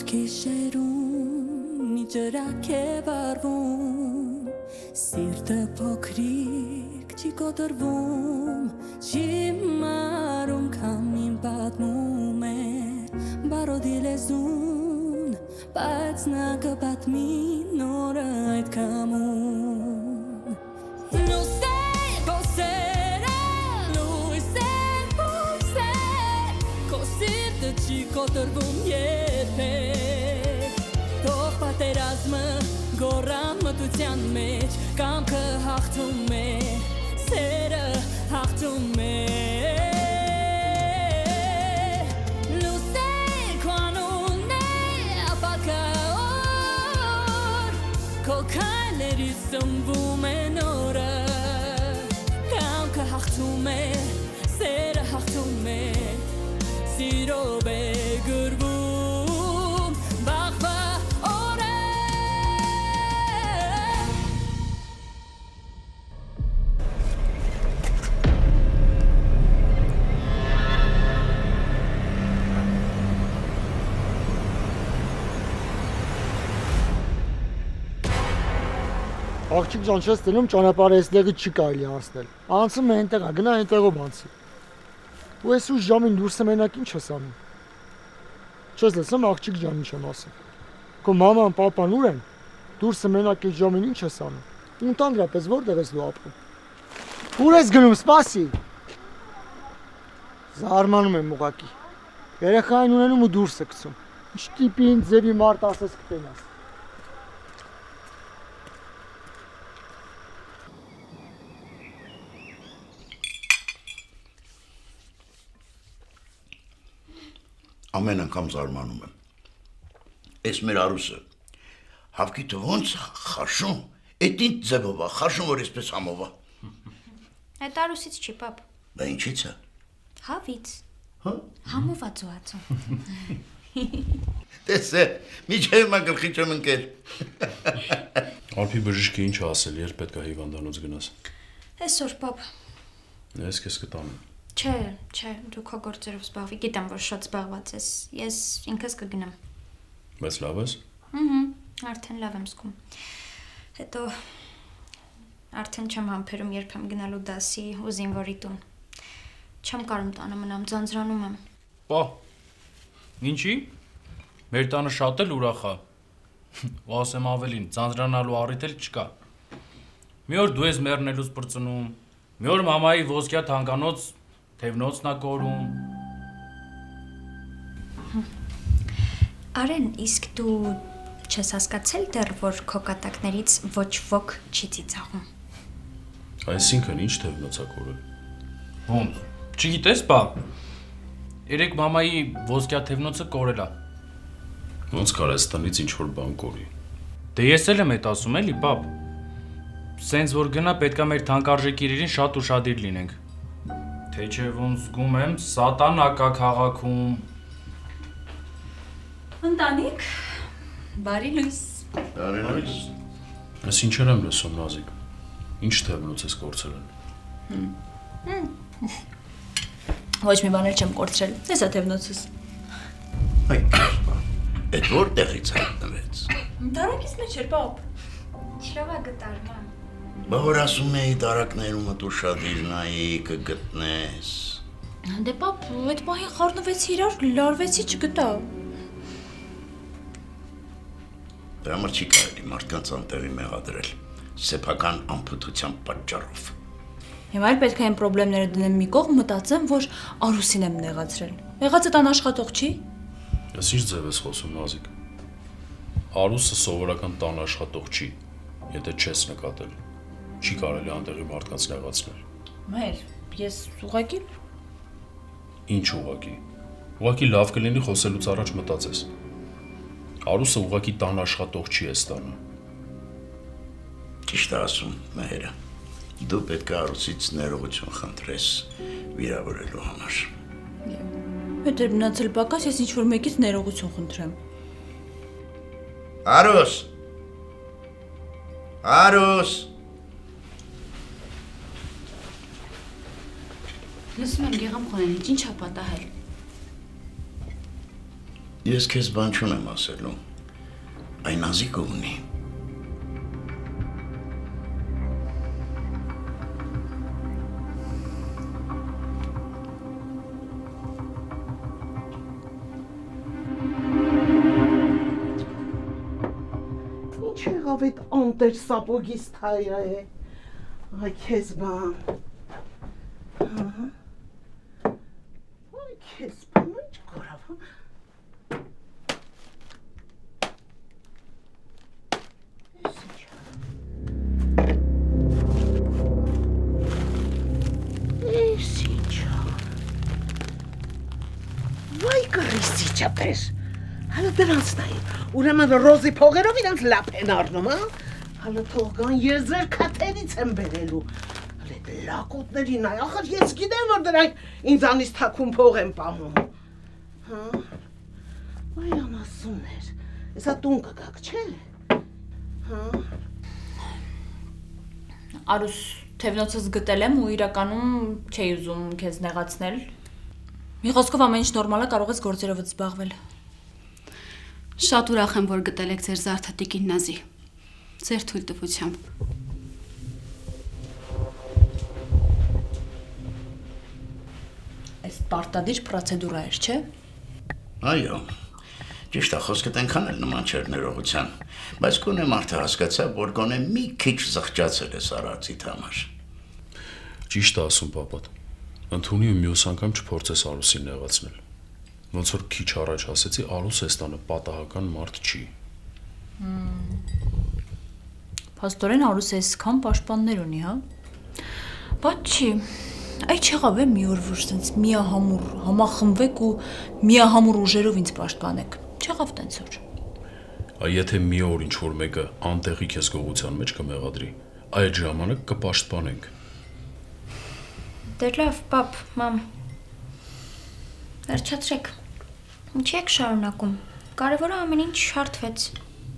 գիշերում մի ջրակ է վառվում Սիրտը փոքրիկ չի կոտրվում Չի մարում քամին պատմում է Բարոդի լեզուն Բայց նա կպատմի նորը այդ կամում Լույսեր, ոսերը, լույսեր, հույսեր Քո սիրտը չի կոտրվում երբեք Թող պատերազմը գոռան մտության մեջ Կամքը հաղթում է, սերը հաղթում է Քո քայլերից սնվում է նորը Կամքը հաղթում է, սերը հաղթում է Սիրով է գրվում վաղվա օրը Աղջիկ ջան, չես տնում ճանապարհը այստեղից չի կարելի անցնել։ Անցում է այնտեղ, գնա այնտեղով անցի։ Ու այս ուշ ժամին դուրս մենակ ինչ ես անում։ Չես լսում աղջիկ ջան ինչ եմ ասում։ Քո մաման, պապան ուր են։ Դուրս մենակ այս ժամին ինչ ես անում։ Ու ընդհանրապես որտեղ ես դու ապրում։ Ուր ես գնում, սպասի։ Զարմանում եմ ուղակի։ Երեխային ունենում ու դուրս է գցում։ Ինչ տիպի ինձ ձևի մարդ ասես կտենաս։ Ամեն անգամ զարմանում եմ։ Էս մեր Արուսը հավքիթը ոնց խաշում, էդ ինչ ձևով է, խաշում որ այսպես համով է։ Այդ Արուսից չի, պապ։ Բա ինչից է։ Հավից։ Հա։ Համով է ծուացում։ Տեսե, միջև մա գլխի չեմ ընկել։ Արփի բժիշկը ինչ ասել, երբ պետք է հիվանդանոց գնաս։ Այսօր, պապ։ Ես քեզ կտանեմ։ Չէ, դու քո գործերով զբաղվի, գիտեմ, որ շատ զբաղված ես, ես ինքս կգնամ։ Բայց լավ ես։ Արդեն լավ եմ զգում։ Հետո արդեն չեմ համբերում երբեմ գնալու դասի ու զինվորի տուն։ Չեմ կարում տանը մնամ, ձանձրանում եմ։ Պա, ինչի՞։ Մեր տանը շատ էլ ուրախ է։ Ու ասեմ ավելին, ձանձրանալու առիթ էլ չկա։ Մի օր դու ես մեռնելուց պրծնում, մի օր մամայի ոսկյա թանկանոց թևնոցն է կորում։ Արեն, իսկ դու չես հասկացել դեռ, որ քո կատակներից ոչ ոք չի ծիծաղում։ Այսինքն ինչ թևնոց է կորել։ Ոնց, չգիտես, բա։ Երեք մամայի ոսկյա թևնոցը կորել է։ Ոնց կարես տնից ինչ որ բան կորի։ Դե ես էլ եմ էդ ասում էլի, պապ։ Սենց որ գնա պետքա մեր թանկարժեք իրերին շատ ուշադիր լինենք։ Թե չէ ոնց զգում եմ, սատանա կա քաղաքում։ Ընտանիք, բարի լույս։ Բարի լույս։ Ես ինչեր եմ լսում, Նազիկ։ Ինչ թևնոց ես կորցրել։ Ոչ մի բան էլ չեմ կորցրել, ես է թևնոցս։ Այ, էդ որտեղից հայտնվեց։ Դարակից մեջ էր, պապ։ Չլավա գտար, ման։ Բա որ ասում էի դարակներումդ ուշադիր նայի կգտնես։ Դե պապ, այդ պահին խառնվեցի իրար, լարվեցի, չգտա։ Դրա համար չի կարելի մարդկանց անտեղի մեղադրել, սեփական անփութության պատճառով։ Հիմա էլ պետք է այն պրոբլեմները դնեմ մի կողմ, մտածեմ, որ Արուսին եմ նեղացրել։ Եղածը տան աշխատող չի։ Ես ինչ ձև ես խոսում, Նազիկ։ Արուսը սովորական տան աշխատող չի, եթե չես նկատել։ Չի կարելի անտեղի մարդկանց նեղացնել։ Մայր, ես ուղղակի Ինչ ուղղակի։ Ուղղակի լավ կլինի խոսելուց առաջ մտածես։ Արուսը ուղղակի տան աշխատող չի այս տանը։ Ճիշտ է ասում, Մեհերը։ Դու պետք է Արուսից ներողություն խնդրես վիրավորելու համար։ Հետ էր մնացել պակաս, ես ինչ-որ մեկից ներողություն խնդրեմ։ Արուս։ Արուս։ Լսում եմ գեղամ խոնենիչ, ինչ ա պատահել։ Ես քեզ բան չունեմ ասելու։ Այն ազիգ ունի։ Ինչ եղավ այդ անտեր սապոգիս թայա է։ Այ քեզ բան։ Այ քեզ բան, ինչ կորավ։ Էս ինչա։ Վայ կռիսիչա պես։ Հələ դրանց նայ։ Ուրեմն ռոզի փողերով իրանց լապ են առնում, հա։ Հələ թող գան եզեր քաթերից են բերելու։ Հələ լակոտների նայ, ախր ես գիտեմ որ դրանք ինձանից թաքուն փող են պահում։ Հա։ Այ անասուններ։ Էսա տուն կգաք, չէ՞։ Հա։ Արուս, թևնոցս գտել եմ ու իրականում չէի ուզում քեզ նեղացնել։ Մի խոսքով ամեն ինչ նորմալ է, կարող ես գործերովդ զբաղվել։ Շատ ուրախ եմ, որ գտել եք ձեր զարդատիկին Նազի։ Ձեր թույլտվությամբ։ Այս պարտադիր պրոցեդուրա էր, չէ՞։ Այո։ Ճիշտ է, խոսքդ այնքան էլ նման չէր ներողության, բայց գոնե մարդը հասկացավ, որ գոնե մի քիչ զղջացել է արածիդ համար։ Ճիշտ է ասում պապատ։ Ընդունի ու մյուս անգամ չփորձես Արուսին նեղացնել։ Ոնց որ քիչ առաջ ասեցի, Արուս Էստանը պատահական մարդ չի։ Փաստորեն Արուսը այսքան պաշտպաններ ունի, հա։ Բայց չի։ Այ չեղավ է մի օր որ sense միահամուռ համախմբվեք ու միահամուռ ուժերով ինձ պաշտպանեք։ Չեղավ տենց որ։ Այ եթե մի օր ինչ որ մեկը անտեղի քեզ գողության մեջ կմեղադրի, այդ ժամանակ կպաշտպանենք։ Դե լավ, պապ, մամ։ Վերջացրեք։ Ինչի եք շարունակում։ Կարևորը ամեն ինչ հարթվեց։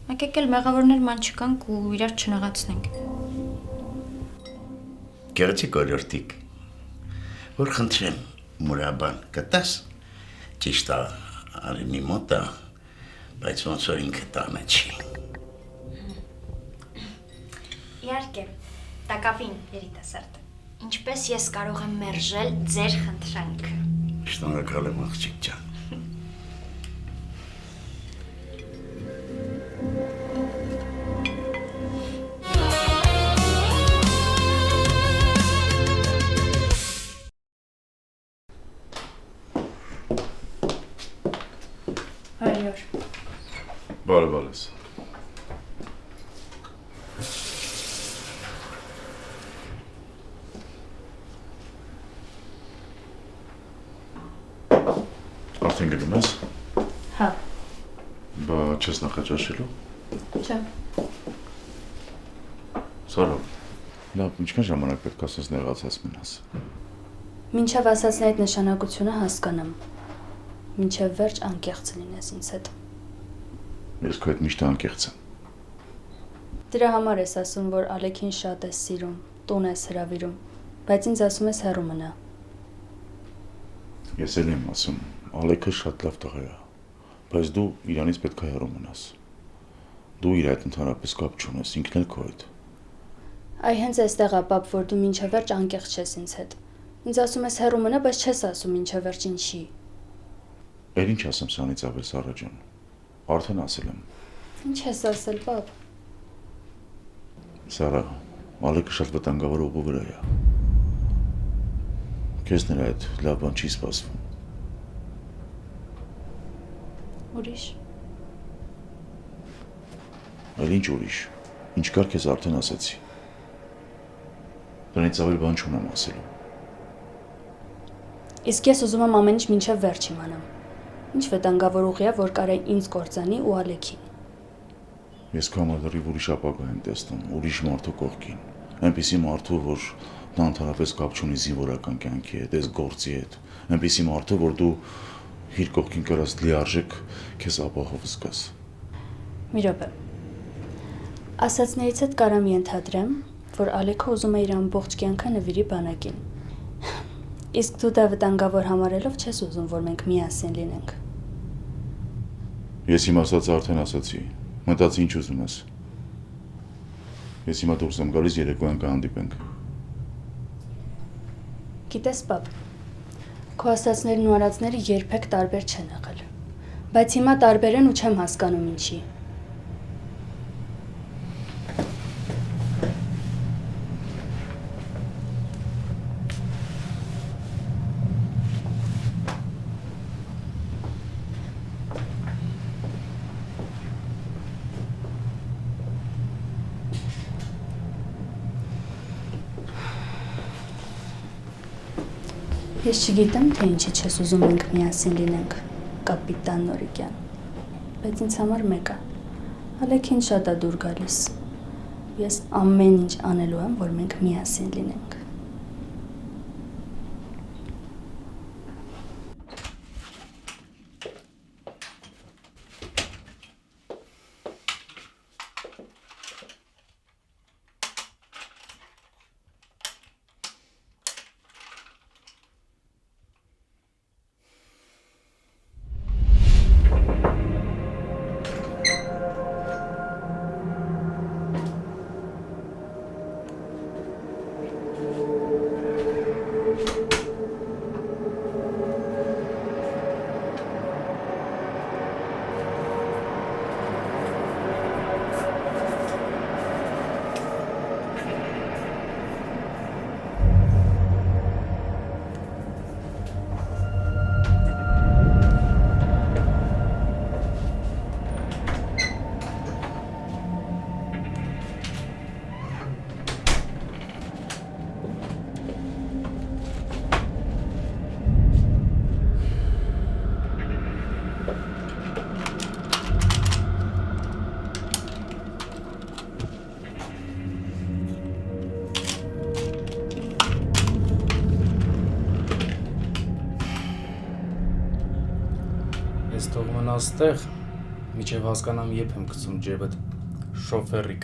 Եկեք էլ մեղավորներ ման չկանք ու իրար չնեղացնենք։ Գեղեցիկ օրորտիկ։ Որ խնդրեմ, մուրաբան կտաս։ Ճիշտ է, արինի մոտ է, բայց ոնց որ ինքը տանը չի։ Իհարկե, տակավին երիտասարդ։ Ինչպես ես կարող եմ մերժել ձեր խնդրանքը։ Շնորհակալ եմ աղջիկ ջան։ Այո։ Բարև ես։ Արդեն գնում ես։ Հա։ Բա չես նախաճաշելու։ Չէ։ Սարո։ Լավ, ինչքան ժամանակ պետք է ասես նեղացած մնաս։ Մինչև ասածն այդ նշանակությունը հասկանամ։ Մինչև վերջ անկեղծ լինես ինձ հետ։ Ես քո հետ միշտ անկեղծ եմ։ Դրա համար ես ասում, որ Ալեքին շատ ես սիրում, տուն ես հրավիրում, բայց ինձ ասում ես հեռու մնա։ Ես էլ եմ ասում, Ալեքը շատ լավ տղա է, բայց դու իրանից պետք է հեռու մնաս։ Դու իր հետ ընդհանրապես կապ չունես, ինքն էլ քո հետ։ Այ հենց այստեղ է պապ, որ դու մինչև վերջ անկեղծ ես ինձ հետ։ Ինձ ասում ես հեռու մնա, բայց չես ասում մինչև վերջ ինչի։ Էլ ինչ ասեմ սրանից ավել Սարա ջան։ Արդեն ասել եմ։ Ինչ ես ասել, պապ։ Սարա, Ալեքը շատ վտանգավոր ուղու վրա է։ Քեզ նրա հետ լավ բան չի սպասվում։ Ուրիշ։ Այլ ինչ ուրիշ։ Ինչ կար քեզ արդեն ասեցի։ Դրանից ավել բան չունեմ ասելու։ Իսկ ես ուզում եմ ամեն ինչ մինչև վերջ իմանամ։ Ինչ վտանգավոր ուղի է, որ կարա ինձ կործանի ու Ալեքին։ Ես քո համար լրիվ ուրիշ ապագա եմ տեսնում, ուրիշ մարդու կողքին։ Այնպիսի մարդու, որ նա ընդհանրապես կապ չունի զինվորական կյանքի հետ, այս գործի հետ։ Այնպիսի մարդու, որ դու իր կողքին կրած լիարժեք քեզ ապահով զգաս։ Մի րոպե։ Ասածներից հետ կարամ ենթադրեմ, որ Ալեքը ուզում է իր ամբողջ կյանքը նվիրի բանակին։ Իսկ դու դա վտանգավոր համարելով չես ուզում, որ մենք միասին լինենք։ Ես իմ ասած արդեն ասացի։ Մտածի ինչ ուզում ես։ Ես հիմա դուրս եմ գալիս, երեկոյան կհանդիպենք։ Գիտես, պապ, քո ասածներն ու արածները երբեք տարբեր չեն եղել։ Բայց հիմա տարբեր են ու չեմ հասկանում ինչի։ Ես չգիտեմ, թե ինչի չես ուզում մենք միասին լինենք, կապիտան Նորիկյան, բայց ինձ համար մեկ է, ալեքին շատ է դուր գալիս, ես ամեն ինչ անելու եմ, որ մենք միասին լինենք։ Ես թող մնաս տեղ, միջև հասկանամ եբ եմ գցում ջեբդ, շոֆերիկ։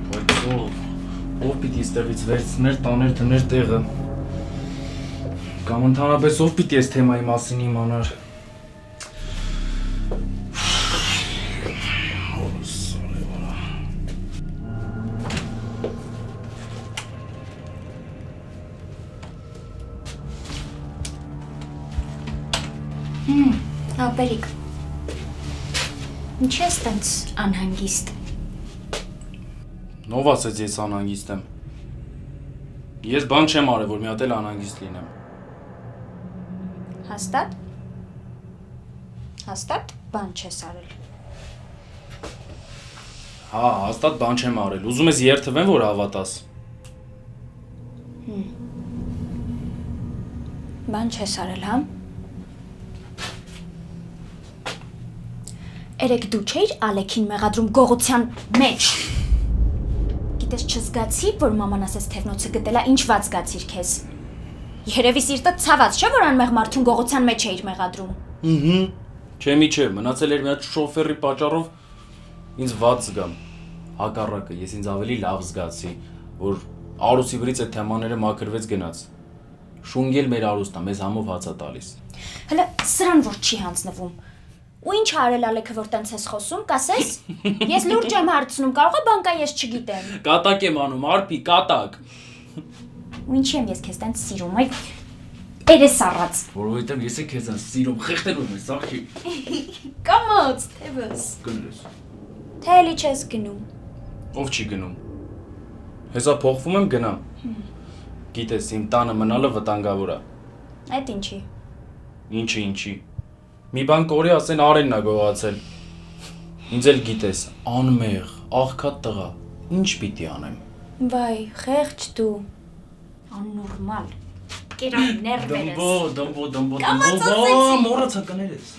Բայց ով պիտի ստեղից վերցներ, տաներ, դներ տեղը։ Կամ ընդհանրապես ով պիտի ես թեմայի մասին իմանար։ Ապերիկ, ինչ ես տենց անհանգիստ։ Ով ասեց ես անհանգիստ եմ։ Ես բան չեմ արել, որ մի հատ էլ անհանգիստ լինեմ։ Հաստատ։ Հաստատ բան չես արել։ Հա, հաստատ բան չեմ արել։ Ուզում ես երթվեմ, որ հավատաս։ Բան չես արել, հա։ Երեք դու չէիր Ալեքին մեղադրում գողության մեջ։ Գիտես չզգացի, որ մաման ասեց թևնոցը գտելա, ինչ ված զգացիր քեզ։ Երևի սիրտը ցաված չէ, որ անմեղ մարդուն գողության մեջ էիր մեղադրում։ Չէ, միչե, մնացել էր մի հատ շոֆերի պատճառով ինձ ված զգամ։ Հակառակը, ես ինձ ավելի լավ զգացի, որ Արուսի վրից այդ թեմաները մաքրվեց գնաց։ Շունգել մեր Արուսն է, մեզ համով հացա տալիս։ Հələ սրան որ չի հանձնվում։ Ու ինչ արել Ալեքը, որ տենց ես խոսում, կասես։ Ես լուրջ եմ հարցնում, կարող է բան կա ես չգիտեմ։ Կատակ եմ անում, արփի, կատակ։ Ու ինչի եմ ես քեզ տենց սիրում, այ երես առած։ Որովհետև ես է քեզ սիրում, խեղդելու ես, աղջի։ Կամոց, թևս։ Գնես։ Թե էլի չես գնում։ Ով չի գնում։ Հեսա փոխվում եմ գնամ։ Գիտես, իմ տանը մնալը վտանգավոր է։ Այդ ինչի։ Ինչի։ Մի բան կորի ասեն Արենն է գողացել։ Ինձ էլ գիտես, անմեղ, աղքատ տղա, ինչ պիտի անեմ։ Վայ, խեղճ դու։ Աննորմալ։ Կերան ներվերս։ Դմբո, մոռացա կներես։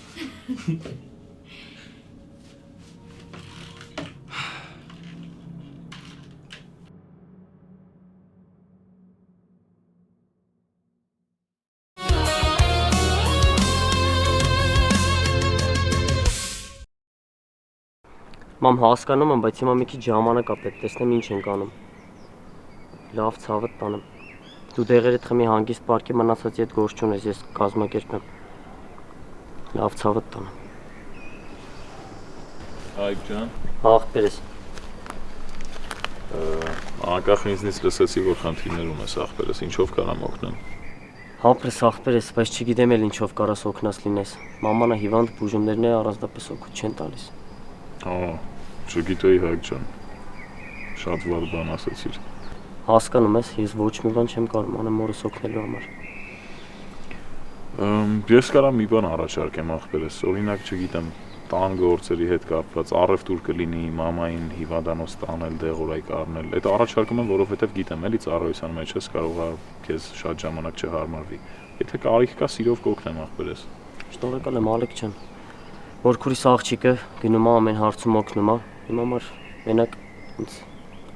Մամ հասկանում եմ, բայց հիմա մի քիչ ժամանակ է պետք, տեսնեմ ինչ ենք անում։ Լավ ցավը տանեմ։ Դու դեղերդ խմի հանգիստ պարկի մնացածի հետ գործ չունես, ես կազմակերպեմ։ Լավ ցավդ տանեմ։ Հայկ ջան։ Ախպերս։ Անկախ ինձնից լսեցի, որ խնդիրներ ունես ախպերս, ինչով կարամ օգնեմ։ Հապրես ախպերս, բայց չգիտեմ էլ ինչով կարաս օգնած լինես։ Մամանը հիվանդ բուժումներն է առանձնապես օգուտ չեն տալիս։ Չգիտեի Հայկ ջան։ Շատ վատ բան ասացիր։ Հասկանում ես, ես ոչ մի բան չեմ կարող անեմ մորս օգնելու համար։ Ես կարամ մի բան առաջարկեմ ախպերս, օրինակ չգիտեմ, տան գործերի հետ կապված առևտուր կլինի, մամային հիվանդանոց տանել, դեղորայք առնել։ Այդ առաջարկում եմ, որովհետև գիտեմ, էլի ծառայության մեջ ես կարող է քեզ շատ ժամանակ չհարմարվի։ Եթե կարիք կա, սիրով կօգնեմ ախպերս։ Շնորհակալ եմ Ալեք ջան։ Որ քուրիս աղջիկը գնում է ամեն հարցում օգնում է, իմ համար մենակ ինձ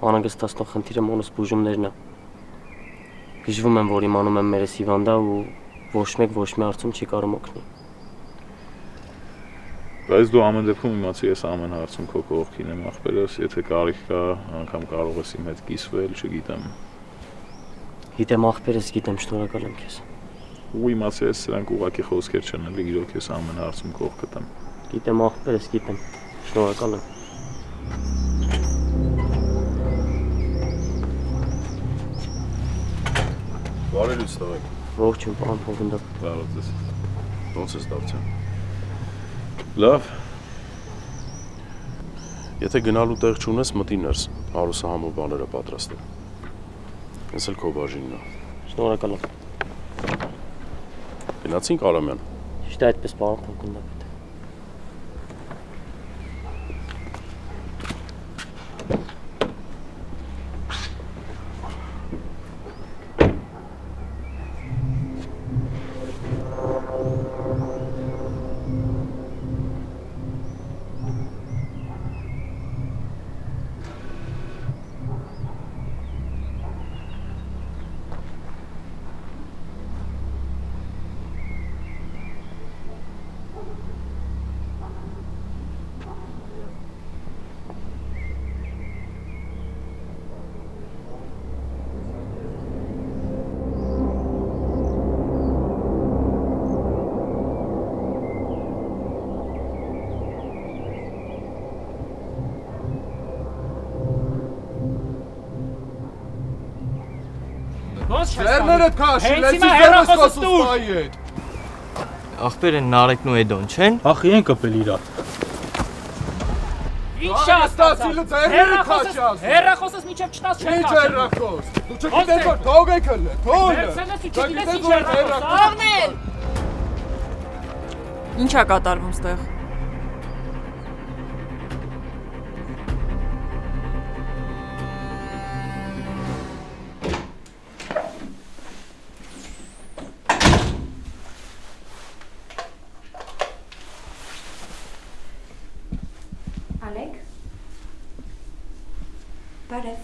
անհանգստացնող խնդիրը մոնս բուժումներն է։ Գժվում եմ, որ իմանում եմ մերս հիվանդա ու ոչ մեկ ոչ մի հարցում չի կարող օգնել։ Բայց դու ամեն դեպքում իմացի ես ամեն հարցում քո կողքին եմ ախպերս, եթե կարիք կա, անգամ կարող ես իմ հետ կիսվել, չգիտեմ։ Գիտեմ ախպերս, գիտեմ, շնորհակալ եմ քեզ։ Ու իմացի ես սրանք ուղղակի խոսքեր չեն, էլի իրոք ես ամեն հարցում կողք կտեմ։ Գիտեմ ախպերս, գիտեմ։ Շնորհակալ եմ։ Բարելույց տղեկ։ Ողջույն, պարոն Հովինդակ։ Բարով ձեզ։ Ոնց ես դարձյալ։ Լավ։ Եթե գնալու տեղ չունես, մտի ներս։ Արուսը համով բաները պատրաստ է։ Ես էլ քո բաժինն է։ Շնորհակալ եմ։ Գնացինք Արամյան։ Ճիշտ է այդպես, պարոն Հովինդակ։ Ձեռներդ քաշ, լեցի ձեռս խոսում սպայի հետ։ Ախպեր են Նարեկն ու Էդոն, չեն։ Ախի են կպել իրա։ Ինչ ստացիլը ձեռները քաշած։ Հերախոսս միջև չտաս չեն Ինչ հերախոս։ Դու չգիտես որ թող եք հլը, թող։ Աղնել։ Ինչ է կատարվում ստեղ։ Ալեք։ Բարև։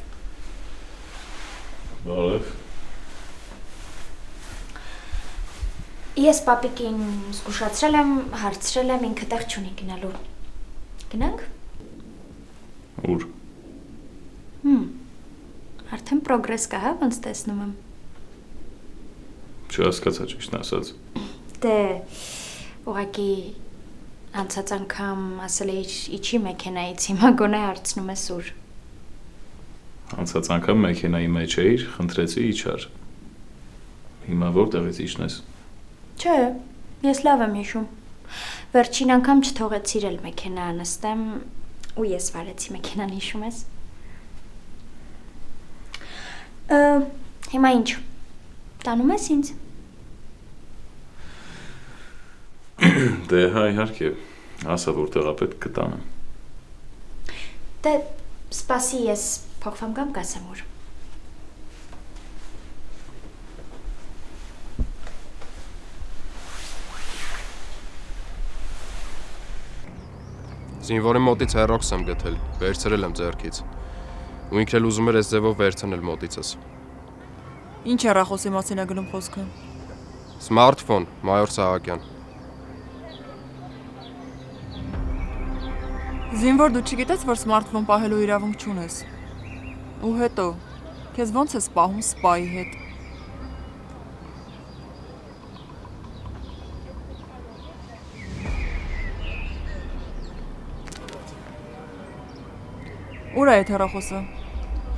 Բարև։ Ես պապիկին զգուշացրել եմ, հարցրել եմ, ինքը տեղ չունի գնալու։ Գնանք։ Ուր։ Արդեն պրոգրես կա, հա, ոնց տեսնում եմ։ Չհասկացա ճիշտն ասած։ Դե, ուղղակի անցած անգամ ասել էիր իջի մեքենայից, հիմա գոնե հարցնում ես ուր։ Անցած անգամ մեքենայի մեջ էիր, խնդրեցի իջար։ Հիմա որտեղից իջնես։ Չէ, ես լավ եմ հիշում։ Վերջին անգամ չթողեցիր էլ մեքենա նստեմ ու ես վարեցի մեքենան, հիշում ես։ Հիմա ինչ։ Տանում ես ինձ։ Դե հա իհարկե, ասա որտեղա պետք կտանեմ։ Դե սպասի, ես փոխվեմ կամ կասեմ ուր։ Զինվորի մոտից հեռոքս եմ գտել, վերցրել եմ ձեռքից։ Ու ինքն էլ ուզում էր այս ձևով վերցնել մոտիցս։ Ինչ հեռախոսի մասին է գնում խոսքը։ Սմարթֆոն, մայոր Սահակյան։ Զինվոր դու չգիտես, որ սմարթֆոն պահելու իրավունք չունես։ Ու հետո, քեզ ոնց ես պահում սպայի հետ։ Ուր է այդ հեռախոսը։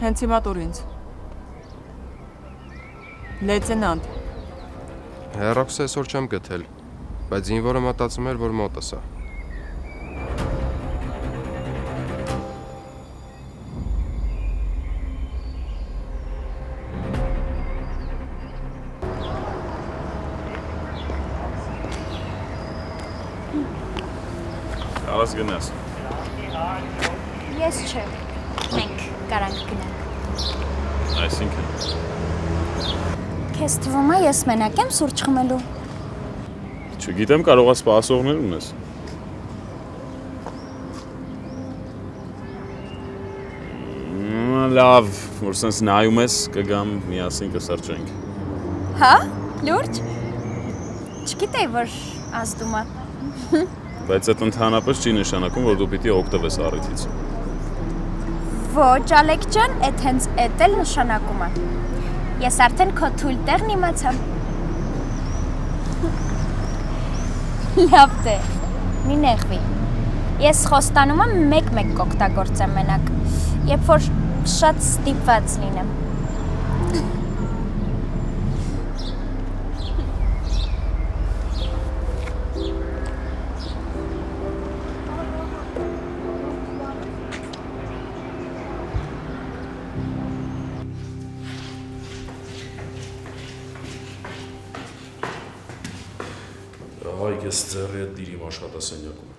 Հենց հիմա տուր ինձ։ Լեյտենանտ։ Հեռախոսը այսօր չեմ գտել, բայց զինվորը մտածում էր, որ մոտս է։ Կարաս գնաս։ Ես չէ։ Մենք կարանք գնանք։ Այսինքն։ Քեզ թվում է ես մենակ եմ սուրճ խմելու։ Չգիտեմ, կարող ես սպասողներ ունես։ Լավ, որ սենց նայում ես, կգամ միասին կսրճենք։ Հա? Լուրջ։ Չգիտեի, որ ազդում է։ Բայց այդ ընդհանրապես չի նշանակում, որ դու պիտի օգտվես առիթից։ Ոչ, Ալեք ջան, այդ հենց էդ էլ նշանակում է։ Ես արդեն քո թույլ տեղն իմացա։ Լավ դե, մի նեղվի։ Ես խոստանում եմ մեկ-մեկ կօգտագործեմ մենակ, երբ որ շատ ստիպված լինեմ։ Հայք ես ձեռի հետ դիրիմ աշխատասենյակում։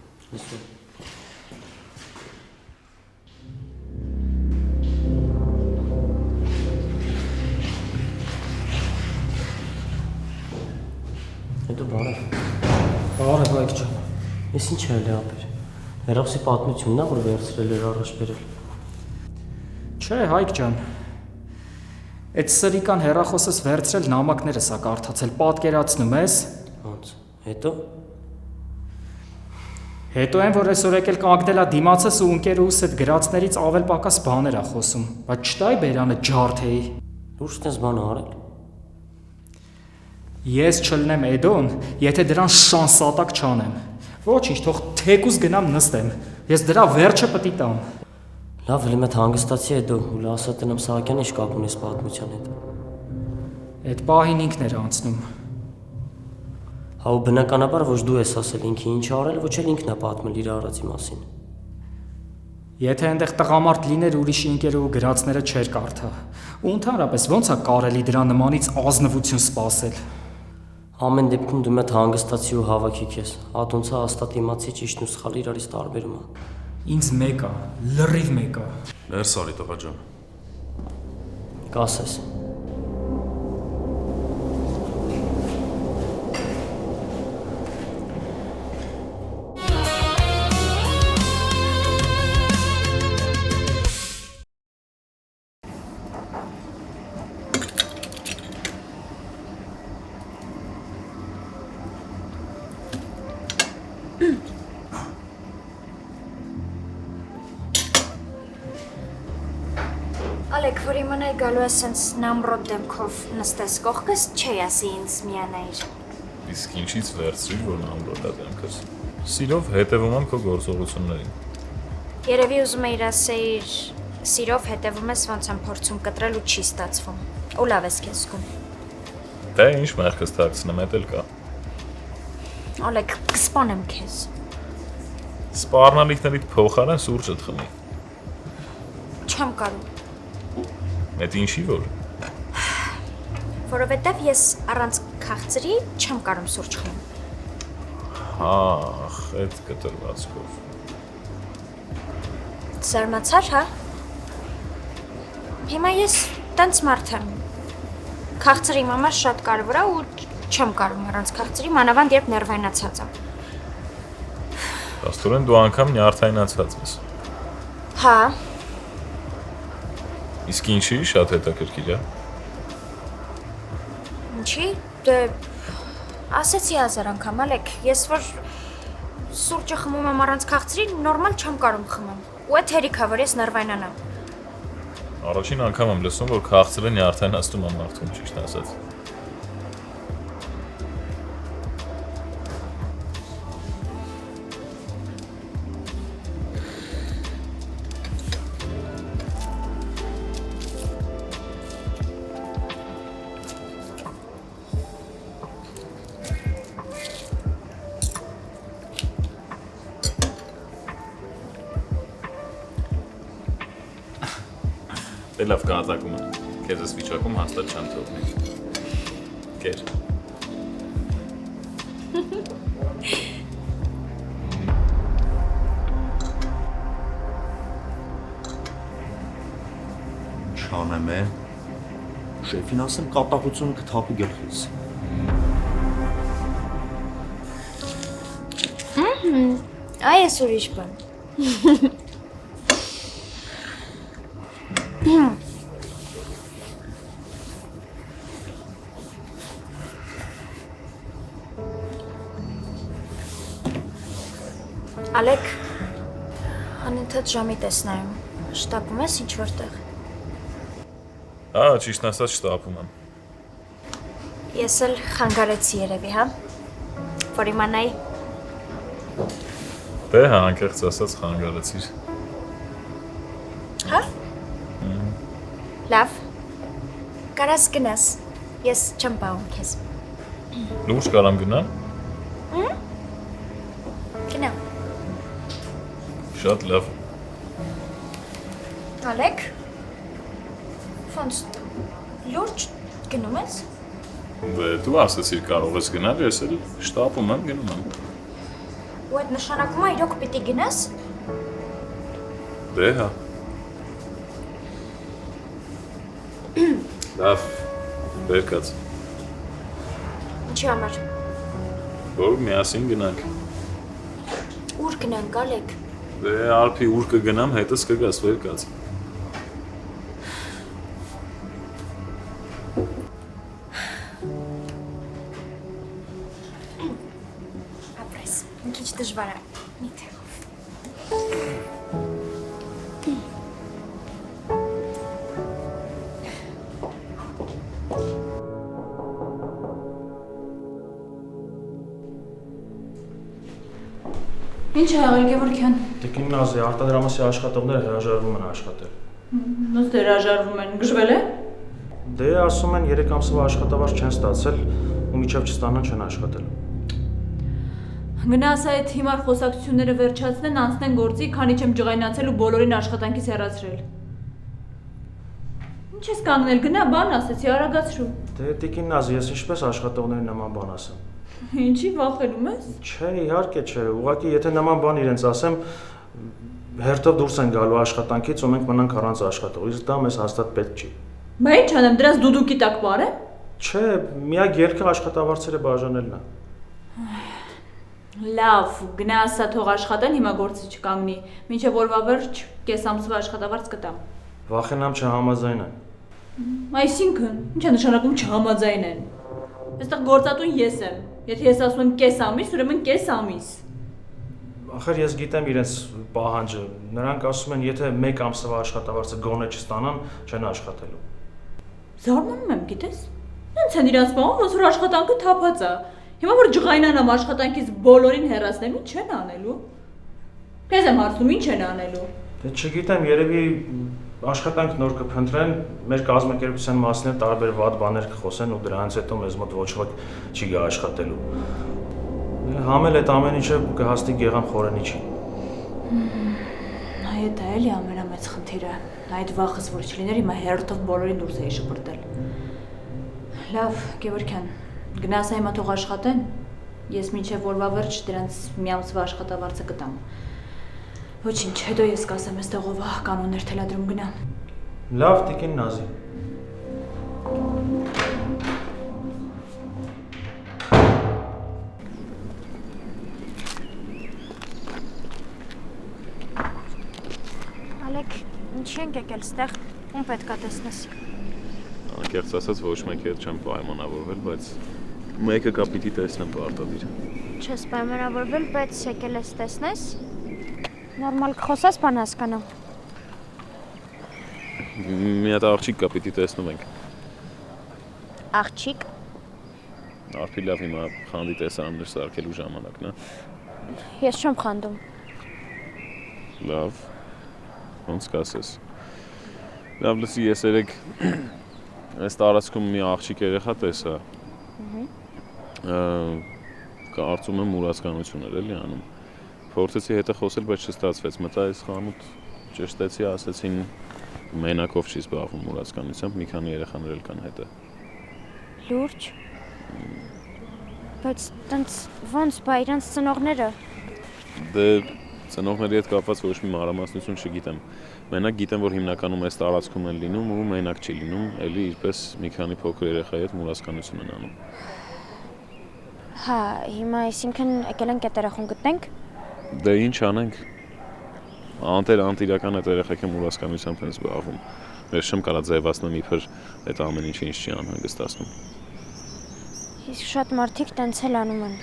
Հետո բարև։ Բարև Հայկ ջան։ Ես ինչ է լապեր։ Հերոսի պատմությունն է, որ վերցրել էր առաջ բերել։ Չէ, Հայկ ջան։ Այդ սրիկան հեռախոսս վերցրել նամակներս ա կարդացել, պատկերացնում ես։ Ոնց։ Հետո։ Հետո այն, որ այսօր եկել կանգնել ա դիմացս ու ընկերուս այդ գրածներից ավել պակաս բաներ ա խոսում, բայց չտայի բերանը ջարդեի։ Լուրջ տես բան արել։ Ես չլնեմ Էդոն, եթե դրան շանսատակ չանեմ։ Ոչինչ, թող թեկուզ գնամ նստեմ։ Ես դրա վերջը պիտի տամ։ Լավ, ելի մետ հանգստացի Էդո, ու լասա տնեմ Սահակյան ինչ կապ ունես պատմության հետ։ Այդ պահին ինքն էր անցնում։ Հա ու բնականաբար ոչ դու ես ասել ինքը ինչ արել, ոչ էլ ինքն է պատմել իր արածի մասին։ Եթե այնտեղ տղամարդ լիներ ուրիշի ընկերը ու գրածները չէր կարդա։ Ու ընդհանրապես ոնց է կարելի դրա նմանից ազնվություն սպասել։ Ամեն դեպքում դու մետ հանգստացի ու հավաքի քեզ։ Ատոնցա հաստատ իմացի ճիշտն ու սխալը իրարից տարբերում է։ Ինձ մեկ է, լրիվ մեկ է։ Ներս արի տղա ջան։ Կասես։ Ալեք, որ իմանայի գալու ես սենց նամրոտ դեմքով նստես կողքս, չի ասի ինձ միանայիր։ Իսկ ինչից վերցրիր, որ նամրոտ է դեմքս։ Սիրով հետևում եմ քո գործողություններին։ Երևի ուզում էիր ասեիր, սիրով հետևում ես ոնց եմ փորձում կտրել ու չի ստացվում։ Ու լավ ես քեզ զգում։ Դե ինչ մեղքս թաքցնեմ, էդ էլ կա։ Ալեք, կսպանեմ քեզ։ Սպառնալիքներիդ փոխարեն սուրճդ խմի։ Չեմ կարող։ Այդ ինչի որ։ Որովհետև ես առանց քաղցրի չեմ կարող սուրճ խմել։ Ահ, այդ կտրվածքով։ Զարմացար, հա։ Հիմա ես տենց մարդ եմ։ Քաղցրը իմ համար շատ կարևոր է ու չեմ կարող առանց քաղցրի, մանավանդ երբ ներվայնացած եմ։ Աստորեն դու անգամ նյարդայնացած ես։ Հա։ Իսկ ինչի շատ հետաքրքիր է։ Ինչի՞։ Դե ասեցի հազար անգամ, Ալեք, ես որ սուրճը խմում եմ առանց քաղցրի, նորմալ չեմ կարող խմեմ։ Ու այդ հերիք է, որ ես ներվայնանամ։ Առաջին անգամ եմ լսում, որ քաղցրը նյարդայնացնում է մարդուն, ճիշտ ասած։ Դե լավ կատակում եմ։ Քեզ էս վիճակում հաստատ չեմ թողնի։ Կեր։ Չանեմ է։ Շեֆին ասեմ կատաղությունը կթափի գլխից։ Այ ես ուրիշ բան։ Ալեք, անընդհատ ժամիտ ես նայում, շտապում ես ինչ որտեղ։ Ճիշտն ասած շտապում եմ։ Ես էլ խանգարեցի երևի, հա, որ իմանայի։ Դե հա, անկեղծ ասած խանգարեցիր։ Հա? Լավ, կարաս գնաս, ես չեմ պահում քեզ։ Լուրջ կարամ գնամ։ Գնա։ Շատ լավ։ Ալեք, ոնց լուրջ գնում ես։ Դե դու ասացիր կարող ես գնալ, ես էլ շտապում եմ գնում եմ։ Ու այդ նշանակում է իրոք պիտի գնաս։ Դե հա։ Լավ, բերկաց։ Ինչի համար։ Որ միասին գնանք։ Ուր գնանք, Ալեք։ Դե արփի ուր կգնամ, հետս կգաս, բերկաց։ Ապրես, մի քիչ դժվար է, մի թեղով։ Ինչ է եղել Գևորգյան։ Տիկին Նազի, արտադրամասի աշխատողները հրաժարվում են աշխատել։ Ոնց հրաժարվում են, գժվել է։ Դե ասում են 3 ամսվա աշխատավարձ չեն ստացել ու միջև չստանան չեն աշխատել։ Գնաս այդ հիմար խոսակցությունները վերջացնեն, անցնեն գործի, քանի չեմ ջղայնացել ու բոլորին աշխատանքից հեռացրել։ Ինչ ես կանգնել, գնա բան ասեցի, արագացրու։ Դե տիկին Նազի, ես ինչպես աշխատողների նման բան ասեմ։ Ինչի վախենում ես։ Չէ, իհարկե չէ, ուղղակի եթե նման բան իրենց ասեմ, հերթով դուրս են գալու աշխատանքից ու մենք մնանք առանց աշխատող, իսկ դա մեզ հաստատ պետք չի։ Բա ինչ անեմ, դրանց դուդուկի տակ բարեմ։ Չէ, միակ ելքը աշխատավարձերը բաժանելն է։ Լավ, գնա ասա թող աշխատեն, հիմա գործի չկանգնի, մինչև օրվա վերջ կես ամսվա աշխատավարձ կտամ։ Վախենամ չհամաձայնեն։ Այսինքն, ինչ է նշանակում չհամաձայնեն։ Այստեղ գործատուն ես եմ։ Եթե ես ասում եմ կես ամիս, ուրեմն կես ամիս։ Ախր ես գիտեմ իրենց պահանջը։ Նրանք ասում են, եթե 1 ամսվա աշխատավարձը գոնե չստանան, չեն աշխատելու։ Զարմանում եմ, գիտես։ Ոնց են իրաց պահում, ոնց որ աշխատանքը թափած է։ Հիմա որ ջղայնանամ աշխատանքից բոլորին հեռացնեմ, ինչ են անելու։ Քեզ եմ հարցնում, ինչ են անելու։ Դե չգիտեմ, երևի աշխատանք նոր կփնտրեն, մեր կազմակերպության մասին տարբեր վատ բաներ կխոսեն ու դրանից հետո մեզ մոտ ոչ ոք չի գա աշխատելու։ Համել այդ ամեն ինչը կհաստի գեղամ խորենիչի։ Այ դա էլի ամենամեծ խնդիրը։ Այդ վախս որ չլիներ, հիմա հերթով բոլորին դուրս էի շպրտել։ Լավ, Գևորգյան, գնաս հիմա թող աշխատեն։ Ես մինչև օրվա վերջ դրանց մի ամսվա աշխատավարձը կտամ։ Ոչինչ, հետո ես կասեմ այստեղով կանոններ թելադրում գնա։ Լավ, տիկին Նազի։ Ալեք, ինչի ենք եկել ստեղ, ում պետք է տեսնես։ Անկեղծ ասած ոչ մեկ հետ չեմ պայմանավորվել, բայց մեկը կա պիտի տեսնեմ պարտադիր։ Չես պայմանավորվել, բայց եկել ես տեսնես։ Նորմալ կխոսես բան հասկանամ։ Մի հատ աղջիկ կա պիտի տեսնում ենք։ Աղջիկ։ Արփի լավ հիմա խանդի տեսարաններ սարքելու ժամանակն է։ Ես չեմ խանդում։ Լավ։ Ոնց կասես։ Լավ լսի, ես երեք այս տարածքում մի աղջիկ երեխա տեսա։ Կարծում եմ մուրացկանություն էր էլի անում։ Փորձեցի հետը խոսել, բայց չստացվեց։ Մտա այս խանութ ճշտեցի, ասեցին մենակով չի զբաղվում մուրացկանությամբ, մի քանի երեխաներ էլ կան հետը։ Լուրջ։ Բայց տենց ոնց բա իրանց ծնողները։ Դե ծնողների հետ կապված ոչ մի մանրամասնություն չգիտեմ։ Մենակ գիտեմ, որ հիմնականում այս տարածքում են լինում ու մենակ չի լինում, էլի իրպես մի քանի փոքր երեխայի հետ մուրացկանություն են անում։ Հա, հիմա այսինքն եկել ենք այդ երախուն գտնենք։ Դե ինչ անենք։ Անտիրական այդ երեխեքը մուրացկանությամբ են զբաղվում։ Ես չեմ կարա ձևացնեմ իբր այդ ամեն ինչը ինչ չի անհանգստացնում։ Իսկ շատ մարդիկ տենց էլ անում են։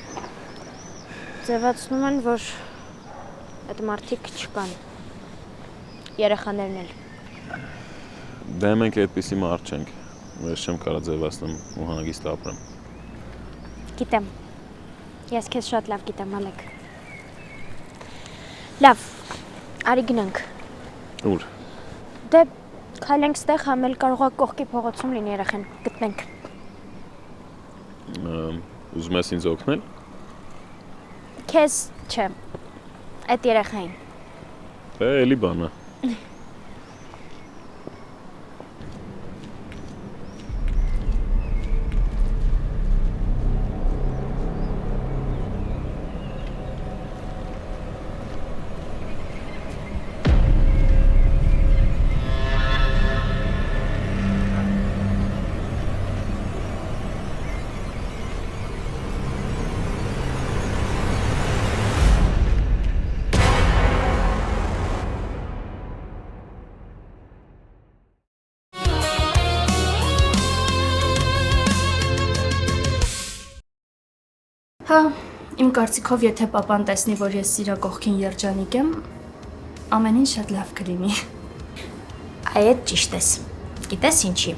Ձևացնում են, որ այդ մարդիկ չկան։ Երեխաներն էլ։ Դե մենք այդպիսի մարդ չենք։ Ես չեմ կարա ձևացնեմ ու հանգիստ ապրեմ։ Գիտեմ։ Ես քեզ շատ լավ գիտեմ, Ալեք։ Լավ, արի գնանք։ Ուր։ Դե քայլենք ստեղ, համ էլ կարող է կողքի փողոցում լինի երեխան, գտնենք։ Ուզում ես ինձ օգնել։ Քեզ չէ, այդ երեխային։ Դե էլի բան է։ Հա, իմ կարծիքով, եթե պապան տեսնի, որ ես իրա կողքին երջանիկ եմ, ամեն ինչ շատ լավ կլինի։ Այդ ճիշտ ես։ Գիտես ինչի։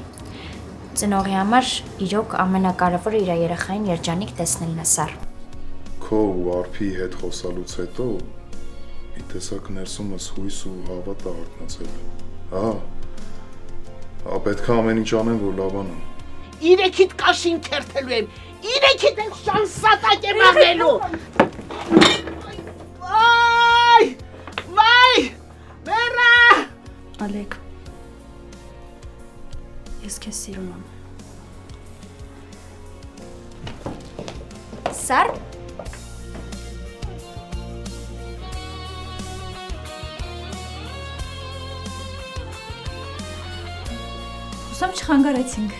Ծնողի համար իրոք ամենակարևորը իր երեխային երջանիկ տեսնելն է, Սար։ Քո ու Արփի հետ խոսալուց հետո մի տեսակ ներսումս հույս ու հավատ է արթնացել։ Հա, պետք է ամեն ինչ անեմ, որ լավանամ։ Իրեքիդ կաշին քերթելու եմ։ Իրեքիդ եմ շանսատակ եմ աղնելու։ Վայ! Վայ! Մերա! Ալեք, ես քեզ սիրում եմ։ Սար։ Հուսամ չխանգարեցինք։